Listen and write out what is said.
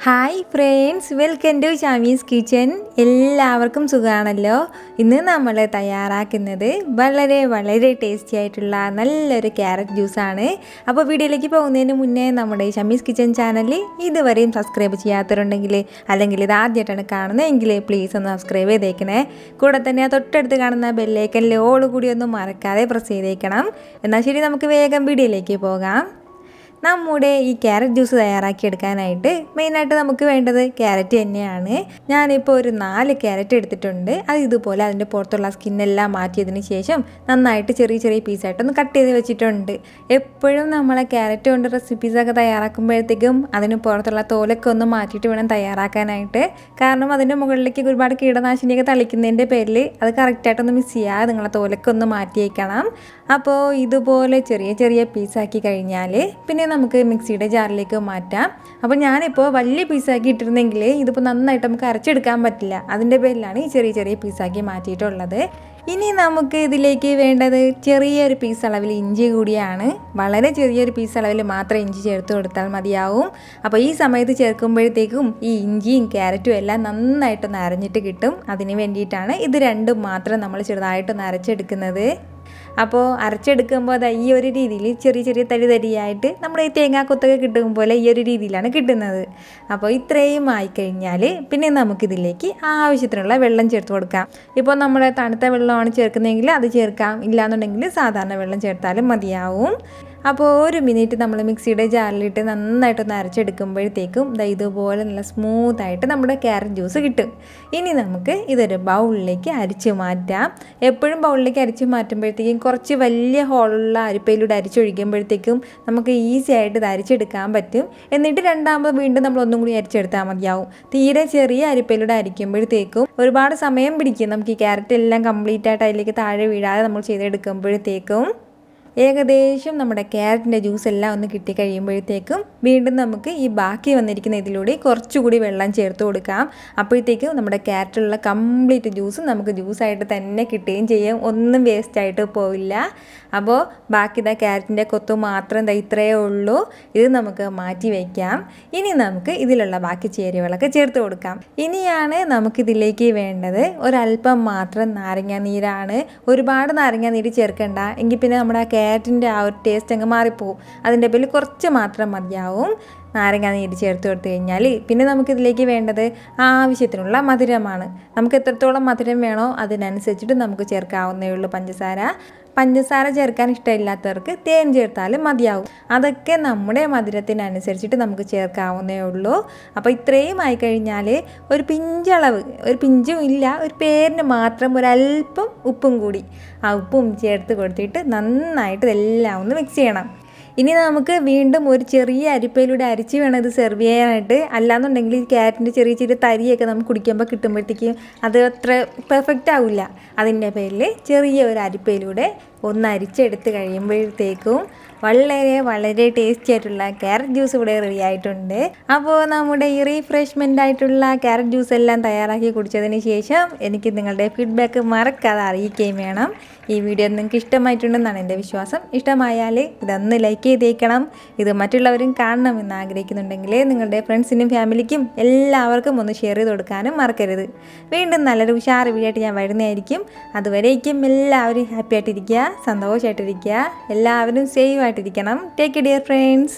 Hi friends, welcome to Shami's kitchen. എല്ലാവർക്കും സുഖമാണല്ലോ. ഇന്ന് നമ്മൾ തയ്യാറാക്കുന്നത് വളരെ വളരെ ടേസ്റ്റി ആയിട്ടുള്ള നല്ലൊരു ക്യാരറ്റ് ജ്യൂസാണ്. അപ്പോൾ വീഡിയോയിലേക്ക് പോകുന്നതിന് മുന്നേ നമ്മുടെ ഷാമീസ് കിച്ചൻ ചാനൽ ഇതുവരെയും സബ്സ്ക്രൈബ് ചെയ്യാത്തവരുണ്ടെങ്കിൽ അല്ലെങ്കിൽ ഇത് ആദ്യമായിട്ടാണ് കാണുന്നതെങ്കിൽ പ്ലീസ് ഒന്ന് സബ്സ്ക്രൈബ് ചെയ്തേക്കണേ. കൂടെ തന്നെ തൊട്ടടുത്ത് കാണുന്ന ബെല്ലൈക്കനിൽ ഓൾ കൂടി ഒന്നും മറക്കാതെ പ്രസ് ചെയ്തേക്കണം. എന്നാൽ ശരി, നമുക്ക് വേഗം വീഡിയോയിലേക്ക് പോകാം. നമ്മുടെ ഈ ക്യാരറ്റ് ജ്യൂസ് തയ്യാറാക്കിയെടുക്കാനായിട്ട് മെയിനായിട്ട് നമുക്ക് വേണ്ടത് ക്യാരറ്റ് തന്നെയാണ്. ഞാനിപ്പോൾ ഒരു 4 ക്യാരറ്റ് എടുത്തിട്ടുണ്ട്. അത് ഇതുപോലെ അതിൻ്റെ പുറത്തുള്ള സ്കിന്നെല്ലാം മാറ്റിയതിന് ശേഷം നന്നായിട്ട് ചെറിയ ചെറിയ പീസായിട്ടൊന്ന് കട്ട് ചെയ്ത് വെച്ചിട്ടുണ്ട്. എപ്പോഴും നമ്മളെ ക്യാരറ്റ് കൊണ്ട് റെസിപ്പീസൊക്കെ തയ്യാറാക്കുമ്പോഴത്തേക്കും അതിന് പുറത്തുള്ള തോലൊക്കെ ഒന്ന് മാറ്റിയിട്ട് വേണം തയ്യാറാക്കാനായിട്ട്. കാരണം അതിൻ്റെ മുകളിലേക്ക് ഒരുപാട് കീടനാശിനിയൊക്കെ തളിക്കുന്നതിൻ്റെ പേരിൽ അത് കറക്റ്റായിട്ടൊന്ന് മിക്സ് ചെയ്യാതെ നിങ്ങളെ തോലൊക്കെ ഒന്ന് മാറ്റിയേക്കണം. അപ്പോൾ ഇതുപോലെ ചെറിയ ചെറിയ പീസാക്കി കഴിഞ്ഞാൽ പിന്നെ നമുക്ക് മിക്സിയുടെ ജാറിലേക്ക് മാറ്റാം. അപ്പോൾ ഞാനിപ്പോൾ വലിയ പീസാക്കി ഇട്ടിരുന്നെങ്കിൽ ഇതിപ്പോൾ നന്നായിട്ട് നമുക്ക് അരച്ചെടുക്കാൻ പറ്റില്ല. അതിൻ്റെ പേരിലാണ് ഈ ചെറിയ ചെറിയ പീസാക്കി മാറ്റിയിട്ടുള്ളത്. ഇനി നമുക്ക് ഇതിലേക്ക് വേണ്ടത് ചെറിയൊരു പീസ് അളവിൽ ഇഞ്ചി കൂടിയാണ്. വളരെ ചെറിയൊരു പീസ് അളവിൽ മാത്രം ഇഞ്ചി ചേർത്ത് കൊടുത്താൽ മതിയാവും. അപ്പോൾ ഈ സമയത്ത് ചേർക്കുമ്പോഴത്തേക്കും ഈ ഇഞ്ചിയും ക്യാരറ്റും എല്ലാം നന്നായിട്ടൊന്ന് അരഞ്ഞിട്ട് കിട്ടും. അതിന് വേണ്ടിയിട്ടാണ് ഇത് രണ്ടും മാത്രം നമ്മൾ ചെറുതായിട്ടൊന്ന് അരച്ചെടുക്കുന്നത്. അപ്പോൾ അരച്ചെടുക്കുമ്പോൾ അത് ഈ ഒരു രീതിയിൽ ചെറിയ ചെറിയ തരി തരിയായിട്ട് നമ്മുടെ ഈ തേങ്ങാക്കൊത്തൊക്കെ കിട്ടും പോലെ ഈ ഒരു രീതിയിലാണ് കിട്ടുന്നത്. അപ്പോൾ ഇത്രയും ആയിക്കഴിഞ്ഞാൽ പിന്നെ നമുക്കിതിലേക്ക് ആവശ്യത്തിനുള്ള വെള്ളം ചേർത്ത് കൊടുക്കാം. ഇപ്പോൾ നമ്മൾ തണുത്ത വെള്ളമാണ് ചേർക്കുന്നതെങ്കിൽ അത് ചേർക്കാം, ഇല്ലാന്നുണ്ടെങ്കിൽ സാധാരണ വെള്ളം ചേർത്താലും മതിയാവും. അപ്പോൾ ഒരു മിനിറ്റ് നമ്മൾ മിക്സിയുടെ ജാറിലിട്ട് നന്നായിട്ടൊന്ന് അരച്ചെടുക്കുമ്പോഴത്തേക്കും ഇതുപോലെ നല്ല സ്മൂത്തായിട്ട് നമ്മുടെ ക്യാരറ്റ് ജ്യൂസ് കിട്ടും. ഇനി നമുക്ക് ഇതൊരു ബൗളിലേക്ക് അരിച്ച് മാറ്റാം. എപ്പോഴും ബൗളിലേക്ക് അരിച്ച് മാറ്റുമ്പോഴത്തേക്കും കുറച്ച് വലിയ ഹോളുള്ള അരിപ്പയിലൂടെ അരിച്ചൊഴിക്കുമ്പോഴത്തേക്കും നമുക്ക് ഈസി ആയിട്ട് ഇത് അരിച്ചെടുക്കാൻ പറ്റും. എന്നിട്ട് രണ്ടാമത് വീണ്ടും നമ്മൾ ഒന്നും കൂടി അരിച്ചെടുത്താൽ മതിയാവും. തീരെ ചെറിയ അരിപ്പയിലൂടെ അരിക്കുമ്പോഴത്തേക്കും ഒരുപാട് സമയം പിടിക്കും. നമുക്ക് ഈ ക്യാരറ്റ് എല്ലാം കംപ്ലീറ്റ് ആയിട്ട് അതിലേക്ക് താഴെ വീഴാതെ നമ്മൾ ചെയ്തെടുക്കുമ്പോഴത്തേക്കും ഏകദേശം നമ്മുടെ ക്യാരറ്റിൻ്റെ ജ്യൂസ് എല്ലാം ഒന്ന് കിട്ടിക്കഴിയുമ്പോഴത്തേക്കും വീണ്ടും നമുക്ക് ഈ ബാക്കി വന്നിരിക്കുന്ന ഇതിലൂടെ കുറച്ചുകൂടി വെള്ളം ചേർത്ത് കൊടുക്കാം. അപ്പോഴത്തേക്കും നമ്മുടെ ക്യാരറ്റിലുള്ള കംപ്ലീറ്റ് ജ്യൂസും നമുക്ക് ജ്യൂസായിട്ട് തന്നെ കിട്ടുകയും ചെയ്യും. ഒന്നും വേസ്റ്റായിട്ട് പോവില്ല. അപ്പോൾ ബാക്കി ക്യാരറ്റിൻ്റെ കൊത്തു മാത്രം ഇത്രയേ ഉള്ളൂ. ഇത് നമുക്ക് മാറ്റി വയ്ക്കാം. ഇനി നമുക്ക് ഇതിലുള്ള ബാക്കി ചേരുവകളൊക്കെ ചേർത്ത് കൊടുക്കാം. ഇനിയാണ് നമുക്കിതിലേക്ക് വേണ്ടത് ഒരല്പം മാത്രം നാരങ്ങാനീരാണ്. ഒരുപാട് നാരങ്ങാനീര് ചേർക്കണ്ട, എങ്കിൽ പിന്നെ നമ്മുടെ ക്യാരറ്റിൻ്റെ ആ ഒരു ടേസ്റ്റ് അങ്ങ് മാറിപ്പോവും. അതിൻ്റെ പേരിൽ കുറച്ച് മാത്രം മതിയാവും. നാരങ്ങാനീര് ചേർത്ത് കൊടുത്തു കഴിഞ്ഞാൽ പിന്നെ നമുക്കിതിലേക്ക് വേണ്ടത് ആവശ്യത്തിനുള്ള മധുരമാണ്. നമുക്ക് എത്രത്തോളം മധുരം വേണോ അതിനനുസരിച്ചിട്ട് നമുക്ക് ചേർക്കാവുന്നേ ഉള്ളൂ പഞ്ചസാര ചേർക്കാൻ ഇഷ്ടമില്ലാത്തവർക്ക് തേൻ ചേർത്താലും മതിയാവും. അതൊക്കെ നമ്മുടെ മധുരത്തിനനുസരിച്ചിട്ട് നമുക്ക് ചേർക്കാവുന്നേ ഉള്ളൂ. അപ്പോൾ ഇത്രയും ആയിക്കഴിഞ്ഞാൽ ഒരു പിഞ്ചളവ്, ഒരു പിഞ്ചും ഇല്ല, ഒരു പേരിന് മാത്രം ഒരല്പം ഉപ്പും കൂടി ആ ഉപ്പും ചേർത്ത് കൊടുത്തിട്ട് നന്നായിട്ട് ഇതെല്ലാം ഒന്ന് മിക്സ് ചെയ്യണം. ഇനി നമുക്ക് വീണ്ടും ഒരു ചെറിയ അരിപ്പയിലൂടെ അരിച്ച് വേണം ഇത് സെർവ് ചെയ്യാനായിട്ട്. അല്ലാന്നുണ്ടെങ്കിൽ ഈ ക്യാരറ്റിൻ്റെ ചെറിയ ചെറിയ തരിയൊക്കെ നമുക്ക് കുടിക്കുമ്പോൾ കിട്ടുമ്പോഴത്തേക്കും അത് അത്ര പെർഫെക്റ്റ് ആവില്ല. അതിൻ്റെ പേരിൽ ചെറിയ ഒരു അരിപ്പയിലൂടെ ഒന്ന് അരിച്ചെടുത്ത് കഴിയുമ്പോഴത്തേക്കും വളരെ വളരെ ടേസ്റ്റി ആയിട്ടുള്ള ക്യാരറ്റ് ജ്യൂസ് ഇവിടെ റെഡി ആയിട്ടുണ്ട്. അപ്പോൾ നമ്മുടെ ഈ റീഫ്രഷ്മെൻ്റ് ആയിട്ടുള്ള ക്യാരറ്റ് ജ്യൂസ് എല്ലാം തയ്യാറാക്കി കുടിച്ചതിന് ശേഷം എനിക്ക് നിങ്ങളുടെ ഫീഡ്ബാക്ക് മറക്കാതെ അറിയിക്കുകയും വേണം. ഈ വീഡിയോ നിങ്ങൾക്ക് ഇഷ്ടമായിട്ടുണ്ടെന്നാണ് എൻ്റെ വിശ്വാസം. ഇഷ്ടമായാൽ ഇതൊന്ന് ലൈക്ക് ചെയ്തേക്കണം. ഇത് മറ്റുള്ളവരും കാണണമെന്ന് ആഗ്രഹിക്കുന്നുണ്ടെങ്കിൽ നിങ്ങളുടെ ഫ്രണ്ട്സിനും ഫാമിലിക്കും എല്ലാവർക്കും ഒന്ന് ഷെയർ ചെയ്ത് കൊടുക്കാനും മറക്കരുത്. വീണ്ടും നല്ലൊരു ഉഷാറ് വീഡിയോ ആയിട്ട് ഞാൻ വരുന്നതായിരിക്കും. അതുവരേക്കും എല്ലാവരും ഹാപ്പി ആയിട്ടിരിക്കുക, സന്തോഷമായിട്ടിരിക്കുക, എല്ലാവരും സേഫ് ആയിട്ടിരിക്കണം. Take care dear friends.